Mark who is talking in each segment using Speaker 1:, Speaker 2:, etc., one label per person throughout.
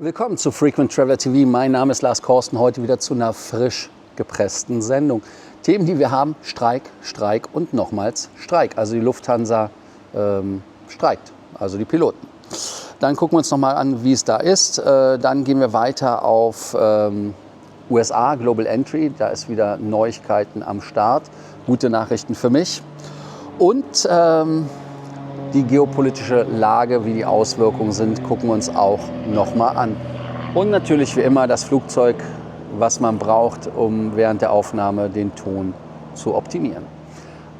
Speaker 1: Willkommen zu Frequent Traveler TV. Mein Name ist Lars Korsten, heute wieder zu einer frisch gepressten Sendung. Themen, die wir haben: Streik, Streik und nochmals Streik. Also die Lufthansa streikt, also die Piloten. Dann gucken wir uns nochmal an, wie es da ist. Dann gehen wir weiter auf USA, Global Entry. Da ist wieder Neuigkeiten am Start. Gute Nachrichten für mich. Und die geopolitische Lage, wie die Auswirkungen sind, gucken wir uns auch nochmal an. Und natürlich wie immer das Flugzeug, was man braucht, um während der Aufnahme den Ton zu optimieren.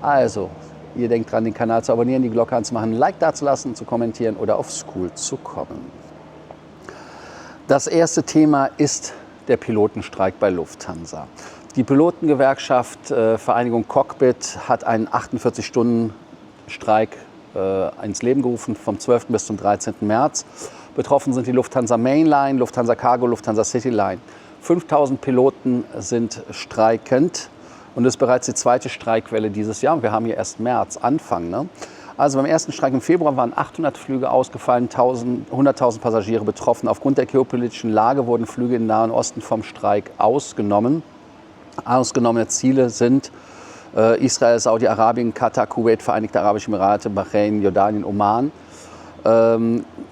Speaker 1: Also, ihr denkt dran, den Kanal zu abonnieren, die Glocke anzumachen, ein Like dazulassen, zu kommentieren oder auf School zu kommen. Das erste Thema ist der Pilotenstreik bei Lufthansa. Die Pilotengewerkschaft Vereinigung Cockpit hat einen 48-Stunden-Streik ins Leben gerufen, vom 12. bis zum 13. März. Betroffen sind die Lufthansa Mainline, Lufthansa Cargo, Lufthansa Cityline. 5000 Piloten sind streikend und es ist bereits die zweite Streikwelle dieses Jahr. Und wir haben hier erst März, Anfang. Ne? Also beim ersten Streik im Februar waren 800 Flüge ausgefallen, 100.000 Passagiere betroffen. Aufgrund der geopolitischen Lage wurden Flüge im Nahen Osten vom Streik ausgenommen. Ausgenommene Ziele sind Israel, Saudi-Arabien, Katar, Kuwait, Vereinigte Arabische Emirate, Bahrain, Jordanien, Oman.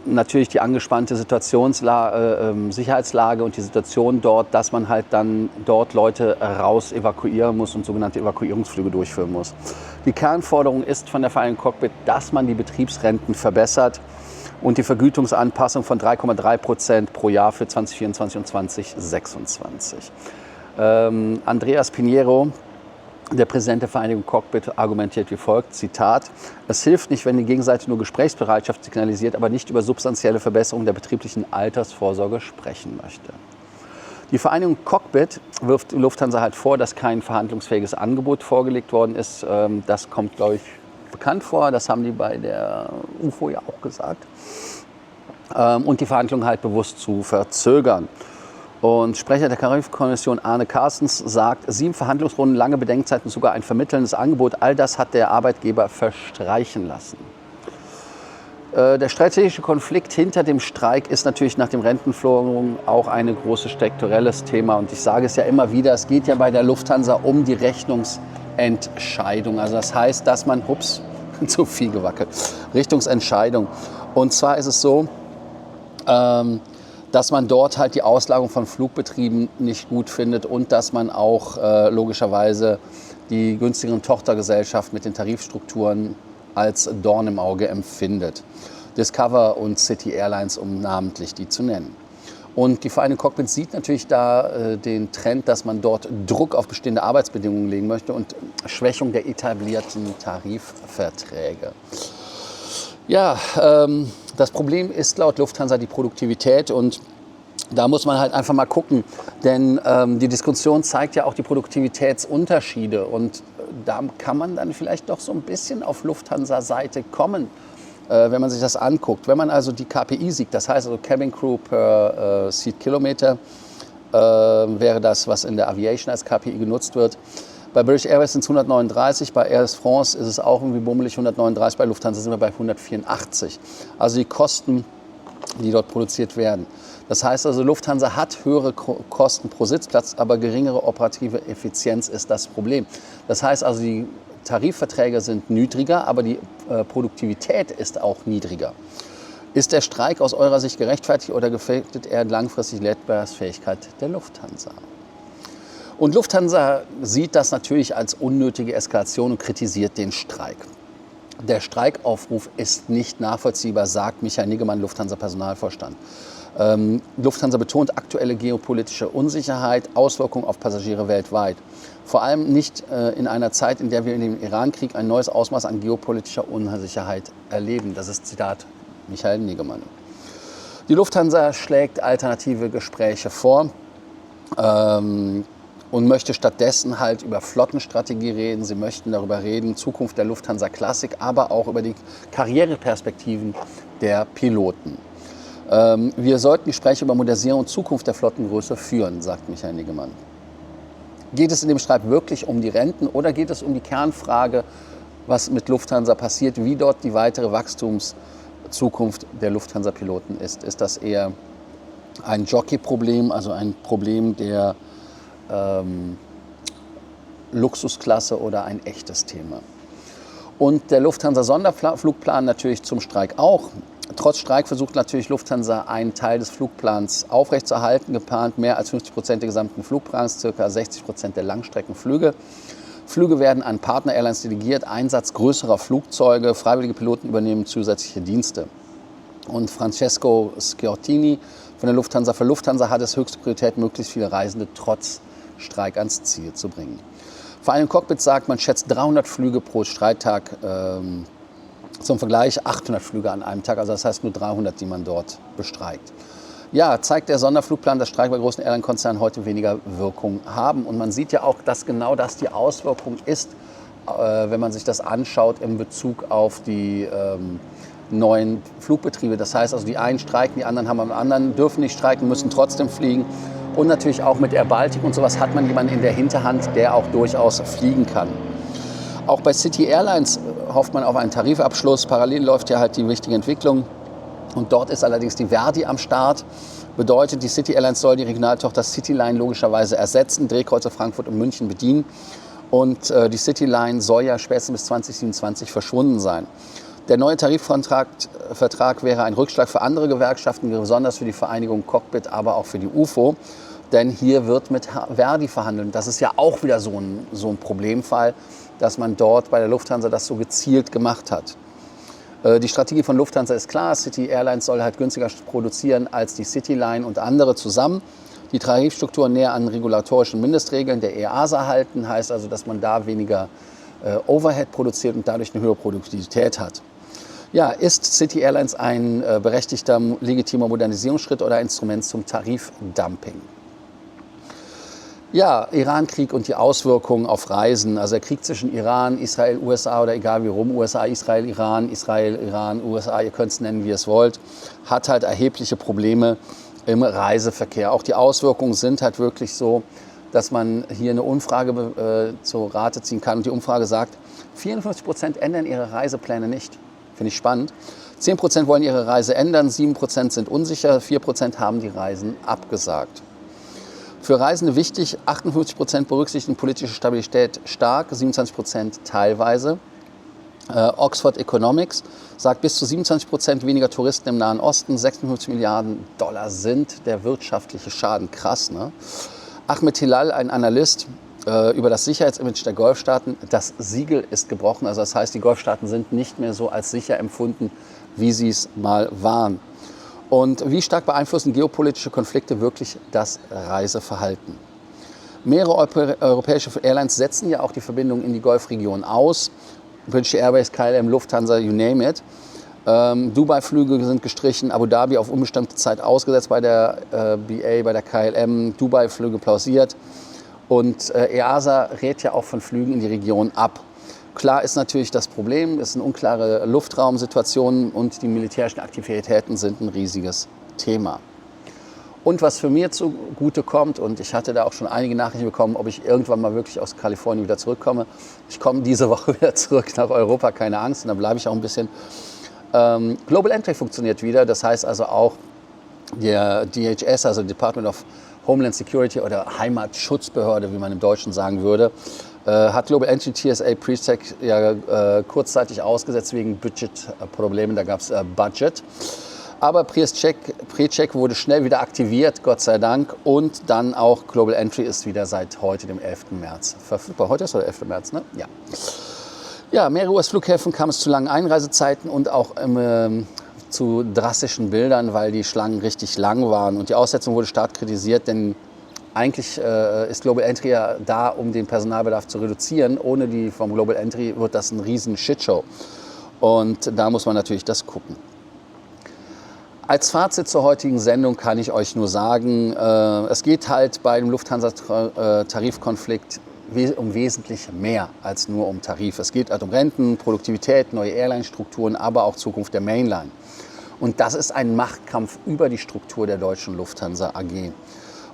Speaker 1: Natürlich die angespannte Sicherheitslage und die Situation dort, dass man halt dann dort Leute raus evakuieren muss und sogenannte Evakuierungsflüge durchführen muss. Die Kernforderung ist von der Vereinigung Cockpit, dass man die Betriebsrenten verbessert und die Vergütungsanpassung von 3,3% pro Jahr für 2024 und 2026. Andreas Pinheiro, der Präsident der Vereinigung Cockpit, argumentiert wie folgt, Zitat: Es hilft nicht, wenn die Gegenseite nur Gesprächsbereitschaft signalisiert, aber nicht über substanzielle Verbesserung der betrieblichen Altersvorsorge sprechen möchte. Die Vereinigung Cockpit wirft Lufthansa halt vor, dass kein verhandlungsfähiges Angebot vorgelegt worden ist. Das kommt, glaube ich, bekannt vor. Das haben die bei der UFO ja auch gesagt. Und die Verhandlungen halt bewusst zu verzögern. Und Sprecher der Tarifkommission Arne Carstens sagt, 7 Verhandlungsrunden, lange Bedenkzeiten, sogar ein vermittelndes Angebot, all das hat der Arbeitgeber verstreichen lassen. Der strategische Konflikt hinter dem Streik ist natürlich nach dem Rentenforderung auch ein großes sektorelles Thema. Und ich sage es ja immer wieder, es geht ja bei der Lufthansa um die Rechnungsentscheidung. Also das heißt, dass man, zu viel gewackelt, Richtungsentscheidung. Und zwar ist es so, dass man dort halt die Auslagerung von Flugbetrieben nicht gut findet und dass man auch logischerweise die günstigeren Tochtergesellschaften mit den Tarifstrukturen als Dorn im Auge empfindet. Discover und City Airlines, um namentlich die zu nennen. Und die Vereinigung Cockpit sieht natürlich da den Trend, dass man dort Druck auf bestehende Arbeitsbedingungen legen möchte und Schwächung der etablierten Tarifverträge. Ja, das Problem ist laut Lufthansa die Produktivität und da muss man halt einfach mal gucken, denn die Diskussion zeigt ja auch die Produktivitätsunterschiede und da kann man dann vielleicht doch so ein bisschen auf Lufthansa-Seite kommen, wenn man sich das anguckt. Wenn man also die KPI sieht, das heißt also Cabin Crew per Seat Kilometer, wäre das, was in der Aviation als KPI genutzt wird. Bei British Airways sind es 139, bei Air France ist es auch irgendwie bummelig 139, bei Lufthansa sind wir bei 184. Also die Kosten, die dort produziert werden. Das heißt also, Lufthansa hat höhere Kosten pro Sitzplatz, aber geringere operative Effizienz ist das Problem. Das heißt also, die Tarifverträge sind niedriger, aber die Produktivität ist auch niedriger. Ist der Streik aus eurer Sicht gerechtfertigt oder gefährdet er langfristig die Wettbewerbsfähigkeit der Lufthansa? Und Lufthansa sieht das natürlich als unnötige Eskalation und kritisiert den Streik. Der Streikaufruf ist nicht nachvollziehbar, sagt Michael Niggemann, Lufthansa-Personalvorstand. Lufthansa betont aktuelle geopolitische Unsicherheit, Auswirkungen auf Passagiere weltweit. Vor allem nicht in einer Zeit, in der wir in dem Iran-Krieg ein neues Ausmaß an geopolitischer Unsicherheit erleben. Das ist Zitat Michael Niggemann. Die Lufthansa schlägt alternative Gespräche vor. Und möchte stattdessen halt über Flottenstrategie reden. Sie möchten darüber reden, Zukunft der Lufthansa Classic, aber auch über die Karriereperspektiven der Piloten. Wir sollten Gespräche über Modernisierung und Zukunft der Flottengröße führen, sagt Michael Niggemann. Geht es in dem Streit wirklich um die Renten oder geht es um die Kernfrage, was mit Lufthansa passiert, wie dort die weitere Wachstumszukunft der Lufthansa-Piloten ist? Ist das eher ein Jockey-Problem, also ein Problem der Luxusklasse oder ein echtes Thema. Und der Lufthansa-Sonderflugplan natürlich zum Streik auch. Trotz Streik versucht natürlich Lufthansa, einen Teil des Flugplans aufrechtzuerhalten, geplant mehr als 50% der gesamten Flugplans, ca. 60% der Langstreckenflüge. Flüge werden an Partner-Airlines delegiert, Einsatz größerer Flugzeuge, freiwillige Piloten übernehmen zusätzliche Dienste. Und Francesco Sciortini von der Lufthansa, für Lufthansa hat es höchste Priorität, möglichst viele Reisende trotz Streik ans Ziel zu bringen. Vor allem Cockpit sagt, man schätzt 300 Flüge pro Streittag. Zum Vergleich 800 Flüge an einem Tag, also das heißt nur 300, die man dort bestreikt. Ja, zeigt der Sonderflugplan, dass Streik bei großen Airline-Konzernen heute weniger Wirkung haben. Und man sieht ja auch, dass genau das die Auswirkung ist, wenn man sich das anschaut in Bezug auf die neuen Flugbetriebe. Das heißt also, die einen streiken, die anderen haben am anderen, dürfen nicht streiken, müssen trotzdem fliegen. Und natürlich auch mit Air Baltic und sowas hat man jemanden in der Hinterhand, der auch durchaus fliegen kann. Auch bei City Airlines hofft man auf einen Tarifabschluss. Parallel läuft ja halt die wichtige Entwicklung. Und dort ist allerdings die Verdi am Start. Bedeutet, die City Airlines soll die Regionaltochter Cityline logischerweise ersetzen, Drehkreuze Frankfurt und München bedienen. Und die Cityline soll ja spätestens bis 2027 verschwunden sein. Der neue Tarifvertrag wäre ein Rückschlag für andere Gewerkschaften, besonders für die Vereinigung Cockpit, aber auch für die UFO. Denn hier wird mit Verdi verhandelt. Das ist ja auch wieder so ein Problemfall, dass man dort bei der Lufthansa das so gezielt gemacht hat. Die Strategie von Lufthansa ist klar, City Airlines soll halt günstiger produzieren als die Cityline und andere zusammen. Die Tarifstruktur näher an regulatorischen Mindestregeln der EASA halten, heißt also, dass man da weniger Overhead produziert und dadurch eine höhere Produktivität hat. Ja, ist City Airlines ein berechtigter, legitimer Modernisierungsschritt oder ein Instrument zum Tarifdumping? Ja, Iran-Krieg und die Auswirkungen auf Reisen. Also der Krieg zwischen Iran, Israel, USA oder egal wie rum, USA, Israel, Iran, USA, ihr könnt es nennen, wie ihr es wollt, hat halt erhebliche Probleme im Reiseverkehr. Auch die Auswirkungen sind halt wirklich so, dass man hier eine Umfrage zur Rate ziehen kann. Und die Umfrage sagt, 54% ändern ihre Reisepläne nicht. Finde ich spannend. 10% wollen ihre Reise ändern, 7% sind unsicher, 4% haben die Reisen abgesagt. Für Reisende wichtig, 58% berücksichtigen politische Stabilität stark, 27% teilweise. Oxford Economics sagt, bis zu 27% weniger Touristen im Nahen Osten, 56 Milliarden Dollar sind der wirtschaftliche Schaden. Krass, ne? Ahmed Hilal, ein Analyst über das Sicherheitsimage der Golfstaaten, das Siegel ist gebrochen. Also das heißt, die Golfstaaten sind nicht mehr so als sicher empfunden, wie sie es mal waren. Und wie stark beeinflussen geopolitische Konflikte wirklich das Reiseverhalten? Mehrere europäische Airlines setzen ja auch die Verbindung in die Golfregion aus. British Airways, KLM, Lufthansa, you name it. Dubai-Flüge sind gestrichen, Abu Dhabi auf unbestimmte Zeit ausgesetzt bei der BA, bei der KLM, Dubai-Flüge pausiert. Und EASA rät ja auch von Flügen in die Region ab. Klar ist natürlich das Problem, es sind unklare Luftraumsituationen und die militärischen Aktivitäten sind ein riesiges Thema. Und was für mir zugute kommt, und ich hatte da auch schon einige Nachrichten bekommen, ob ich irgendwann mal wirklich aus Kalifornien wieder zurückkomme. Ich komme diese Woche wieder zurück nach Europa, keine Angst, und dann bleibe ich auch ein bisschen. Global Entry funktioniert wieder, das heißt also auch der DHS, also Department of Homeland Security oder Heimatschutzbehörde, wie man im Deutschen sagen würde, hat Global Entry TSA PreCheck ja kurzzeitig ausgesetzt wegen Budgetproblemen, da gab es Budget. Aber PreCheck wurde schnell wieder aktiviert, Gott sei Dank. Und dann auch Global Entry ist wieder seit heute, dem 11. März, verfügbar. Heute ist der 11. März, ne? Ja. Ja, mehrere US-Flughäfen kam es zu langen Einreisezeiten und auch zu drastischen Bildern, weil die Schlangen richtig lang waren. Und die Aussetzung wurde stark kritisiert, denn eigentlich ist Global Entry ja da, um den Personalbedarf zu reduzieren. Ohne die vom Global Entry wird das ein riesen Shitshow. Und da muss man natürlich das gucken. Als Fazit zur heutigen Sendung kann ich euch nur sagen, es geht halt bei dem Lufthansa-Tarifkonflikt um wesentlich mehr als nur um Tarif. Es geht halt um Renten, Produktivität, neue Airline-Strukturen, aber auch Zukunft der Mainline. Und das ist ein Machtkampf über die Struktur der deutschen Lufthansa AG.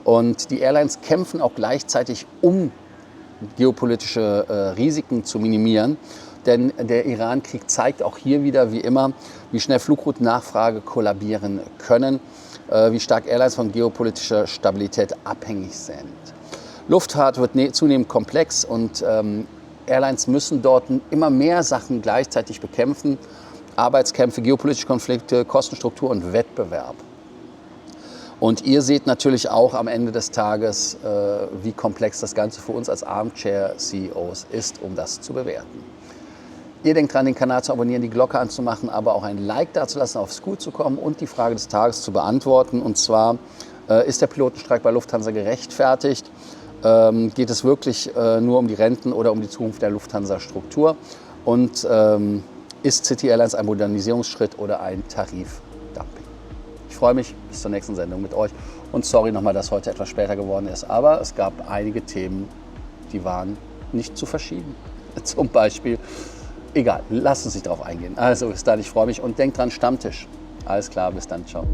Speaker 1: Und die Airlines kämpfen auch gleichzeitig, um geopolitische Risiken zu minimieren. Denn der Iran-Krieg zeigt auch hier wieder, wie immer, wie schnell Flugroutennachfrage kollabieren können. wie stark Airlines von geopolitischer Stabilität abhängig sind. Luftfahrt wird zunehmend komplex und Airlines müssen dort immer mehr Sachen gleichzeitig bekämpfen. Arbeitskämpfe, geopolitische Konflikte, Kostenstruktur und Wettbewerb. Und ihr seht natürlich auch am Ende des Tages, wie komplex das Ganze für uns als Armchair-CEOs ist, um das zu bewerten. Ihr denkt dran, den Kanal zu abonnieren, die Glocke anzumachen, aber auch ein Like dazulassen, auf Scoot zu kommen und die Frage des Tages zu beantworten. Und zwar, ist der Pilotenstreik bei Lufthansa gerechtfertigt? Geht es wirklich nur um die Renten oder um die Zukunft der Lufthansa-Struktur? Und ist City Airlines ein Modernisierungsschritt oder ein Tarifdumping? Ich freue mich, bis zur nächsten Sendung mit euch. Und sorry nochmal, dass heute etwas später geworden ist, aber es gab einige Themen, die waren nicht zu verschieben. Zum Beispiel, egal, lasst uns nicht drauf eingehen. Also bis dann, ich freue mich und denkt dran, Stammtisch. Alles klar, bis dann, ciao.